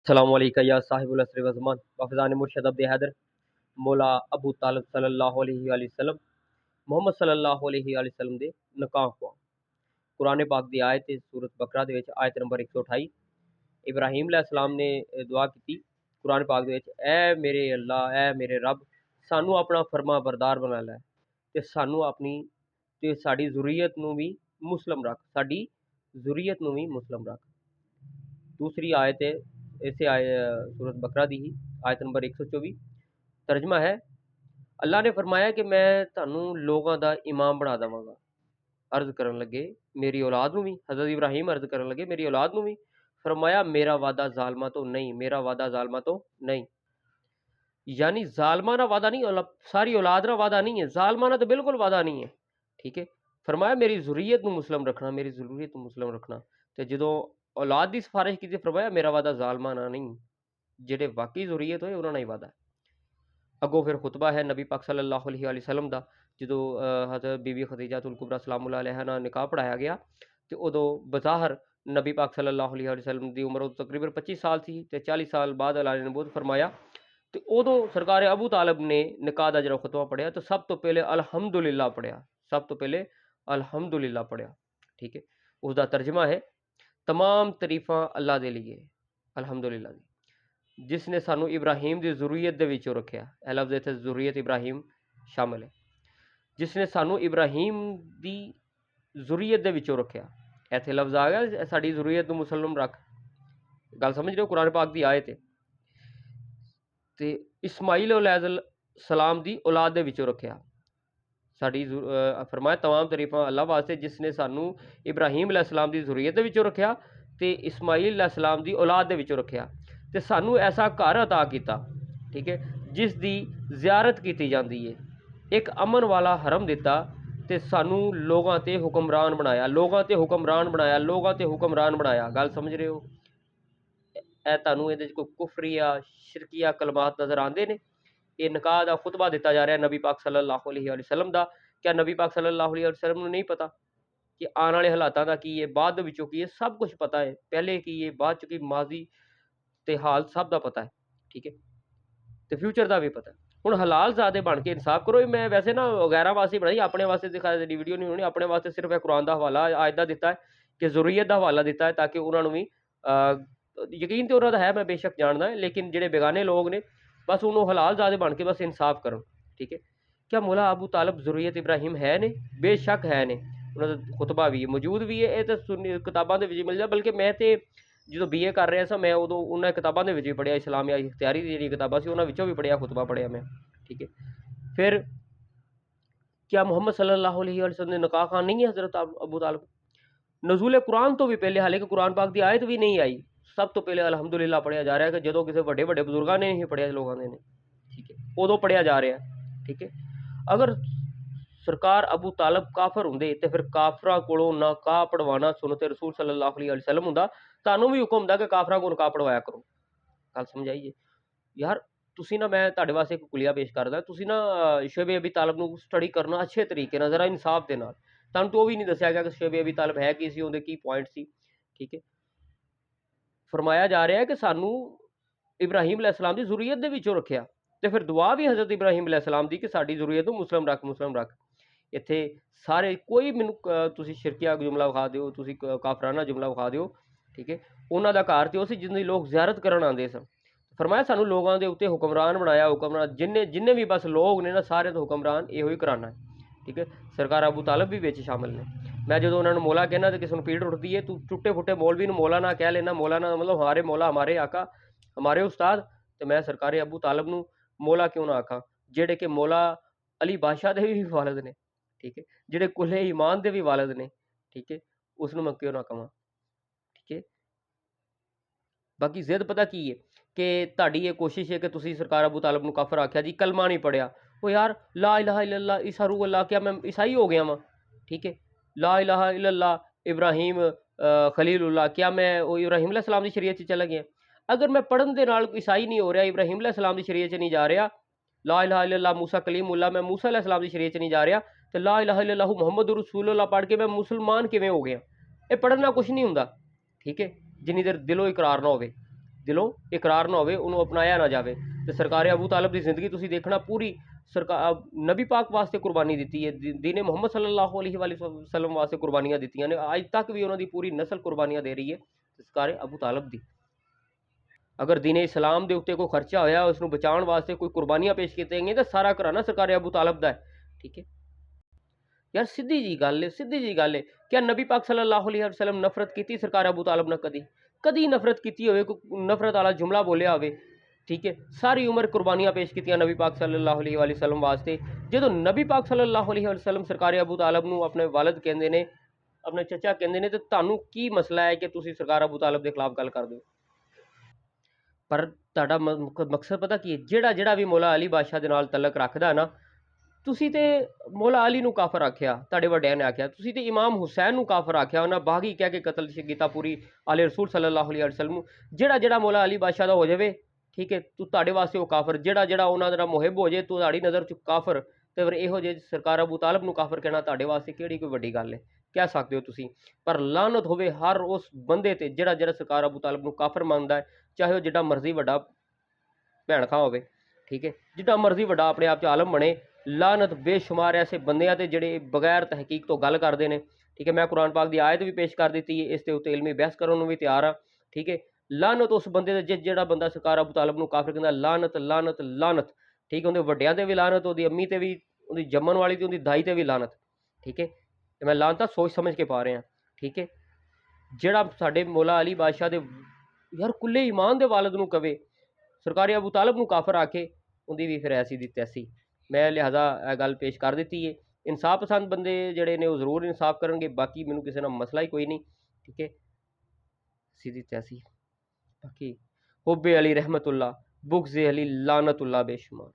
सलामुअलैका या साहिबुल असर व ज़मान वफ़ज़ान मुर्शद अब्द हैदर मौला अबू तालिब सल्लल्लाहु अलैहि वसल्लम मोहम्मद सल्लल्लाहु अलैहि वसल्लम दे निकाह हुआ। कुरान पाक दी आयत सूरत बकरा दे विच आयत नंबर 128 इब्राहीम अलैहिस्सलाम ने दुआ की कुरान पाक दे विच, ऐ मेरे अल्लाह, ऐ मेरे रब, सानू अपना फरमा बरदार बना लै ते सानू अपनी ते साडी ज़ुर्रियत नू भी मुस्लिम रख, साडी ज़ुर्रियत नू भी मुस्लिम रख। दूसरी आयत है इसे सूरत बकरा दी ही आयत नंबर 124 तर्जमा है, अल्लाह ने फरमाया कि मैं तुहानू लोगों का इमाम बना देवांगा। अर्ज करन लगे मेरी औलाद नू भी, हज़रत इब्राहीम अर्ज करन लगे मेरी औलाद नू भी, फरमाया मेरा वादा जालमा तो नहीं, मेरा वादा जालमा तो नहीं। यानी जालमा ना वादा नहीं, सारी औलाद ना वादा नहीं है, जालमा ना तो बिल्कुल वादा नहीं है। ठीक है, फरमाया मेरी ज़ुर्रियत नू मुस्लिम रखना, मेरी ज़ुर्रियत नू मुस्लिम रखना। ते जदों औलाद की सिफारिश की, फरमाया मेरा वादा जालमा ना नहीं, जेडे वाकई ज़ुर्रियत होए उन्हां नाल ही वादा है। अगों फिर खुतबा है नबी पाक सल्लल्लाहु अलैहि वसल्लम दा, जदों हज़रत बीबी खदीजतुल कुबरा सलामुल्लाह अलैहा नाल निकाह पढ़ाया गया ते उदों बज़ाहिर नबी पाक सल्लल्लाहु अलैहि वसल्लम दी उम्र तकरीबन 25 साल थी ते 40 साल बाद ऐलान नबूवत फरमाया। ते उदों सरकार अबू तालिब ने निकाह दा जदों खुतबा पढ़िया तो सब तो पहले अल्हम्दुलिल्लाह पढ़िया, सब तो पहले अल्हम्दुलिल्लाह पढ़िया। ठीक है, उसका तर्जमा है, तमाम तरीफां अल्लाह दे लिए, अल्हम्दुलिल्लाह दी, जिसने सानू इब्राहीम की ज़ुर्रियत दे विचों रखिया। ए लफ्ज़ इत्थे ज़ुर्रियत इब्राहीम शामिल है, जिसने सानू इब्राहीम की ज़ुर्रियत दे विचों रखिया। इत्थे लफ्ज़ आ गया साडी ज़ुर्रियत नू मुसलम रख, गल समझ रहे हो, कुरान पाक की आयत है। ते इस्माइल अलैहिस्सलाम दी औलाद दे विचों रखिया। साडी फरमाया तमाम तरीफां अल्लाह वास्ते जिसने सानू इब्राहीम अलैहिस्सलाम दी ज़ुर्रियत दे विचों रखिया ते इस्माइल अलैहिस्सलाम दी औलाद दे विचों रखिया ते सानू ऐसा घर अता कीता, ठीक है, जिस दी ज़ियारत कीती जांदी है, एक अमन वाला हरम दिता ते सानू लोगां ते हुक्मरान बनाया, लोगां ते हुक्मरान बनाया, लोगां ते हुक्मरान बनाया। गल समझ रहे हो? ए तुहानू इहदे च कोई कुफरिया शिरकिया कलमात नज़र आंदे ने? ये निकाह का खुतबा दिता जा रहा है नबी पाक सल्लल्लाहु अलैहि वसल्लम का। क्या नबी पाक सल्लल्लाहु अलैहि वसल्लम नू नहीं पता कि आने वाले हालातां दा की है, बाद विचों की है, सब कुछ पता है, पहले की है, बाद च की, माजी ते हाल सब का पता है। ठीक है, तो फ्यूचर का भी पता है। हुण हलाल ज़ादे बन के इंसाफ करो। मैं वैसे ना गैरां वास्ते बनाई, अपने वास्ते दिखा दी वीडियो नहीं होनी, अपने वास्ते सिर्फ कुरान का हवाला आयत दा दिता है कि ज़ुर्रियत का हवाला दिता है ताकि उन्होंने भी यकीन तो उन्होंने है, मैं बेशक जानना है, लेकिन जेडे बेगाने लोग ने बस उन्होंने हलाल ज़ादे बन के बस इंसाफ करन। ठीक है, क्या मौला अबू तालिब ज़ुर्रियत इब्राहीम है ने? बेशक है ने, उन्होंने खुतबा भी मौजूद भी है, ये तो सुन्नी किताबां दे विच मिल जाए। बल्कि मैं तो जो BA कर रहा सा, मैं उदों उन्होंने किताबां दे विच भी पढ़िया, इस्लामिया इख्तियारी दी जिहड़ी किताबां सी उन्हां विचों भी पढ़िया, खुतबा पढ़िया मैं। ठीक है, फिर क्या मोहम्मद सल्लल्लाहु अलैहि वसल्लम ने निकाह खान नहीं है हज़रत अबू तालिब? नज़ूल कुरान तो भी पहले, हालांकि कुरान पाक की आयत भी नहीं आई, सब तो पहले अलहमदुलिल्लाह पढ़िया जा रहा है कि जो किसी बड़े बड़े बजुर्गों ने नहीं पढ़िया, लोगों ने, ठीक है, उदों पढ़िया जा रहा है। ठीक है, अगर सरकार अबू तालिब काफर होंदे तो फिर काफरां कोलों निकाह पढ़वाना सुन्नत रसूल सल्लल्लाहु अलैहि वसल्लम हुंदा, तुहानूं भी हुक्म हुंदा कि काफरां को निकाह पढ़वाया करो। गल समझ आई है यार? तुसीं ना, मैं तुहाडे वास्ते एक कुलिया पेश करदा, तुसीं ना शोएब अबी तालिब नूं स्टडी करना अच्छे तरीके नाल, ज़रा इंसाफ दे नाल। तुहानूं तो वो भी नहीं दस्सिया गया कि शोएब अबी तालिब है की सी, उहदे की पॉइंट सी। ठीक है, फरमाया जा रहा है कि सानू इब्राहीम अलैहिस्सलाम की ज़ुर्रियत दे विचों रखिया ते फिर दुआ भी हज़रत इब्राहीम अलैहिस्सलाम दी कि साडी ज़ुर्रियत नूं मुस्लिम रख, मुस्लिम रख। इत्थे सारे कोई मैनूं तुसीं शिरकिया जुमला विखा दिओ, तुसीं काफराना जुमला विखा दिओ, ठीक है, उन्हां दा घर ते ओह सी जिन्दी लोग ज़ियारत करन आंदे सन। फरमाया सानू लोगों के उत्ते हुक्मरान बनाया, हुक्मरान जिन्ने भी बस लोग ने ना, सारे तो हुक्मरान इहो ही कराना है। ठीक है, सरकार अबू तालिब भी विच शामिल ने। मैं जो उन्होंने मौला कहना तो किसी को पीड़ उठती है, तू टुटे फुटे मौलवी नूं मौला ना कह लेना, मौला ना मतलब हमारे मौला, हमारे आका, हमारे उस्ताद, तो मैं सरकार अबू तालिब नूं मौला क्यों ना आखा, जेडे कि मौला अली बादशाह दे भी वालिद ने। ठीक है, जेडे कुले ईमान दे भी वालिद ने। ठीक है, उसनूं मैं क्यों ना कहां? ठीक है, बाकी जिद पता की है कि तुहाडी ये कोशिश है कि तुसीं सरकार अबू तालिब नूं काफर आख्या जी, कलमा नहीं पढ़िया। ओ यार, ला इलाहा इल्लल्लाह ईसा रूह अल्लाह, क्या मैं ईसाई हो गया वां? ठीक है, ला इलाहा इल्लल्लाह इब्राहीम खलीलुल्लाह, क्या मैं वो इब्राहीम अलैहिस्सलाम दी शरीयत च चला गया? अगर मैं पढ़न दे नाल ईसाई नहीं हो रहा, इब्राहीम अलैहिस्सलाम दी शरीयत च नहीं जा रहा, ला इलाहा इल्लल्लाह मूसा कलीमुल्लाह, मैं मूसा अलैहिस्सलाम दी शरीयत च नहीं जा रहा, तो ला इलाहा इल्लल्लाहु मुहम्मदुर रसूलुल्लाह पढ़ के मैं मुसलमान किवें हो गया? ये पढ़ना कुछ नहीं हुंदा। ठीक है, जिन्नी देर दिलों इकरार ना होवे। ਦਿਲੋਂ ਇਕਰਾਰ ਨਾ ਹੋਵੇ, ਉਹਨੂੰ ਅਪਣਾਇਆ ਨਾ ਜਾਵੇ। ਤੇ ਸਰਕਾਰ ਅਬੂ ਤਾਲਬ ਦੀ ਜ਼ਿੰਦਗੀ ਤੁਸੀਂ ਦੇਖਣਾ, ਪੂਰੀ ਸਰਕਾਰ ਨਬੀ ਪਾਕ ਵਾਸਤੇ ਕੁਰਬਾਨੀ ਦਿੱਤੀ ਹੈ, ਦੀਨ ਮੁਹੰਮਦ ਸੱਲੱਲਾਹੁ अलैहि वसल्लम वास्ते कुर्बानियां ਦਿੱਤੀਆਂ ਨੇ। ਅੱਜ ਤੱਕ ਵੀ ਉਹਨਾਂ ਦੀ ਪੂਰੀ ਨਸਲ ਕੁਰਬਾਨੀਆਂ ਦੇ ਰਹੀ ਹੈ ਸਰਕਾਰ ਅਬੂ ਤਾਲਬ ਦੀ। ਅਗਰ ਦੀਨ ਇਸਲਾਮ ਦੇ ਉੱਤੇ ਕੋਈ ਖਰਚਾ ਹੋਇਆ, ਉਸ ਨੂੰ ਬਚਾਉਣ ਵਾਸਤੇ ਕੋਈ ਕੁਰਬਾਨੀਆਂ ਪੇਸ਼ ਕੀਤੀਆਂ ਗਈਆਂ, ਤਾਂ ਸਾਰਾ ਘਰਾਨਾ ਸਰਕਾਰ ਅਬੂ ਤਾਲਬ ਦਾ ਹੈ। ਠੀਕ ਹੈ ਯਾਰ, ਸਿੱਧੀ ਜੀ ਗੱਲ ਹੈ, ਸਿੱਧੀ ਜੀ ਗੱਲ ਹੈ। ਕਿਆ ਨਬੀ ਪਾਕ ਸੱਲੱਲਾਹੁ अलैहि वसल्लम ਨਫ਼ਰਤ ਕੀਤੀ ਸਰਕਾਰ ਅਬੂ ਤਾਲਬ ਨਾਲ? ਕਦੀ ਕਦੀ ਨਫ਼ਰਤ ਕੀਤੀ ਹੋਵੇ, ਕੋਈ ਨਫ਼ਰਤ ਵਾਲਾ ਜੁਮਲਾ ਬੋਲਿਆ ਹੋਵੇ? ਠੀਕ ਹੈ, ਸਾਰੀ ਉਮਰ ਕੁਰਬਾਨੀਆਂ ਪੇਸ਼ ਕੀਤੀਆਂ ਨਬੀ ਪਾਕ ਸੱਲੱਲਾਹੁ अलैहि वसल्लम ਵਾਸਤੇ। ਜਦੋਂ ਨਬੀ ਪਾਕ ਸੱਲੱਲਾਹੁ अलैहि वसल्लम ਸਰਕਾਰ ਅਬੂ ਤਾਲਬ ਨੂੰ ਆਪਣੇ ਵਾਲਦ ਕਹਿੰਦੇ ਨੇ, ਆਪਣੇ ਚੱਚਾ ਕਹਿੰਦੇ ਨੇ, ਤੇ ਤੁਹਾਨੂੰ ਕੀ ਮਸਲਾ ਹੈ ਕਿ ਤੁਸੀਂ ਸਰਕਾਰ ਅਬੂ ਤਾਲਬ ਦੇ ਖਿਲਾਫ ਗੱਲ ਕਰਦੇ ਹੋ? ਪਰ ਤੁਹਾਡਾ ਮਕਸਦ ਪਤਾ ਕੀ ਹੈ? ਜਿਹੜਾ ਵੀ ਮੌਲਾ ਅਲੀ ਬਾਦਸ਼ਾਹ ਦੇ ਨਾਲ ਤਲਕ ਰੱਖਦਾ ਨਾ, ਤੁਸੀਂ ਤੇ ਮੌਲਾ ਅਲੀ ਨੂੰ ਕਾਫਰ ਆਖਿਆ, ਤੁਹਾਡੇ ਵੱਡਿਆਂ ਨੇ ਆਖਿਆ। ਤੁਸੀਂ ਤੇ ਇਮਾਮ ਹੁਸੈਨ ਨੂੰ ਕਾਫਰ ਆਖਿਆ, ਉਹਨਾਂ ਬਾਗੀ ਕਹਿ ਕੇ ਕਤਲ ਕੀਤਾ ਪੂਰੀ ਆਲੇ ਰਸੂਲ ਸੱਲੱਲਾਹੁ अलैहि वसल्लम ਨੂੰ। ਜਿਹੜਾ ਮੌਲਾ ਅਲੀ ਬਾਦਸ਼ਾਹ ਦਾ ਹੋ ਜਾਵੇ, ਠੀਕ ਹੈ, ਤੂੰ ਤੁਹਾਡੇ ਵਾਸਤੇ ਉਹ ਕਾਫਰ। ਜਿਹੜਾ ਉਹਨਾਂ ਦਾ ਮੁਹਿਬ ਹੋ ਜਾਏ, ਤੂੰ ਤੁਹਾਡੀ ਨਜ਼ਰ 'ਚ ਕਾਫਰ। ਤੇ ਫਿਰ ਇਹੋ ਜਿਹੇ ਸਰਕਾਰ ਅਬੂ ਤਾਲਬ ਨੂੰ ਕਾਫਰ ਕਹਿਣਾ ਤੁਹਾਡੇ ਵਾਸਤੇ ਕਿਹੜੀ ਕੋਈ ਵੱਡੀ ਗੱਲ ਹੈ? ਕਹਿ ਸਕਦੇ ਹੋ ਤੁਸੀਂ। ਪਰ ਲਾਨਤ ਹੋਵੇ ਹਰ ਉਸ ਬੰਦੇ ਤੇ ਜਿਹੜਾ ਸਰਕਾਰ ਅਬੂ ਤਾਲਬ ਨੂੰ ਕਾਫਰ ਮੰਨਦਾ ਹੈ, ਚਾਹੇ ਉਹ ਜਿੱਡਾ ਮਰਜ਼ੀ ਵੱਡਾ ਭੈਣ ਖਾਂ ਹੋਵੇ। ਠੀਕ ਹੈ, ਜਿੱਡਾ ਮਰਜ਼ੀ ਵੱਡਾ ਆਪਣੇ ਆਪ 'ਚ ਆਲਮ ਬਣੇ, ਲਾਨਤ ਬੇਸ਼ੁਮਾਰ ਐਸੇ ਬੰਦਿਆਂ ਤੇ ਜਿਹੜੇ ਬਗੈਰ ਤਹਿਕੀਕ ਤੋਂ ਗੱਲ ਕਰਦੇ ਨੇ। ਠੀਕ ਹੈ, ਮੈਂ ਕੁਰਾਨ ਪਾਕ ਦੀ ਆਇਤ ਵੀ ਪੇਸ਼ ਕਰ ਦਿੱਤੀ ਹੈ, ਇਸ ਦੇ ਉੱਤੇ ਇਲਮੀ ਬਹਿਸ ਕਰਨ ਨੂੰ ਵੀ ਤਿਆਰ ਹਾਂ। ਠੀਕ ਹੈ, ਲਾਨਤ ਉਸ ਬੰਦੇ ਤੇ ਜਿਹੜਾ ਬੰਦਾ ਸਰਕਾਰ ਅਬੂ ਤਾਲਬ ਨੂੰ ਕਾਫਰ ਕਹਿੰਦਾ, ਲਾਨਤ ਲਾਨਤ ਲਾਨਤ। ਠੀਕ ਹੈ, ਉਹਦੇ ਵੱਡਿਆਂ ਤੇ ਵੀ ਲਾਨਤ, ਉਹਦੀ ਅੰਮੀ ਤੇ ਵੀ, ਉਹਦੀ ਜੰਮਣ ਵਾਲੀ ਤੇ ਉਹਦੀ ਦਾਈ ਤੇ ਵੀ ਲਾਨਤ। ਠੀਕ ਹੈ, ਤੇ ਮੈਂ ਲਾਨਤਾਂ ਸੋਚ ਸਮਝ ਕੇ ਪਾ ਰਿਹਾ। ਠੀਕ ਹੈ, ਜਿਹੜਾ ਸਾਡੇ ਮੌਲਾ ਅਲੀ ਬਾਦਸ਼ਾਹ ਦੇ ਯਾਰ ਕੁੱਲੇ ਈਮਾਨ ਦੇ ਵਾਲਦ ਨੂੰ ਕਵੇ ਸਰਕਾਰ ਅਬੂ ਤਾਲਬ ਨੂੰ ਕਾਫਰ ਆਖੇ, ਉਹਦੀ ਵੀ ਫਿਰ ਐਸੀ ਦੀ ਤੈਸੀ। ਮੈਂ ਲਿਹਾਜ਼ਾ ਇਹ ਗੱਲ ਪੇਸ਼ ਕਰ ਦਿੱਤੀ ਹੈ। ਇਨਸਾਫ ਪਸੰਦ ਬੰਦੇ ਜਿਹੜੇ ਨੇ ਉਹ ਜ਼ਰੂਰ ਇਨਸਾਫ ਕਰਨਗੇ, ਬਾਕੀ ਮੈਨੂੰ ਕਿਸੇ ਨਾਲ ਮਸਲਾ ਹੀ ਕੋਈ ਨਹੀਂ। ਠੀਕ ਹੈ, ਸਿੱਧੀ ਤੈਸੀ। ਬਾਕੀ ਹੁബ്ബੇ ਅਲੀ ਰਹਿਮਤੁल्लाह, बुग़्ज़ अली लानतुल्लाह बेशुमार।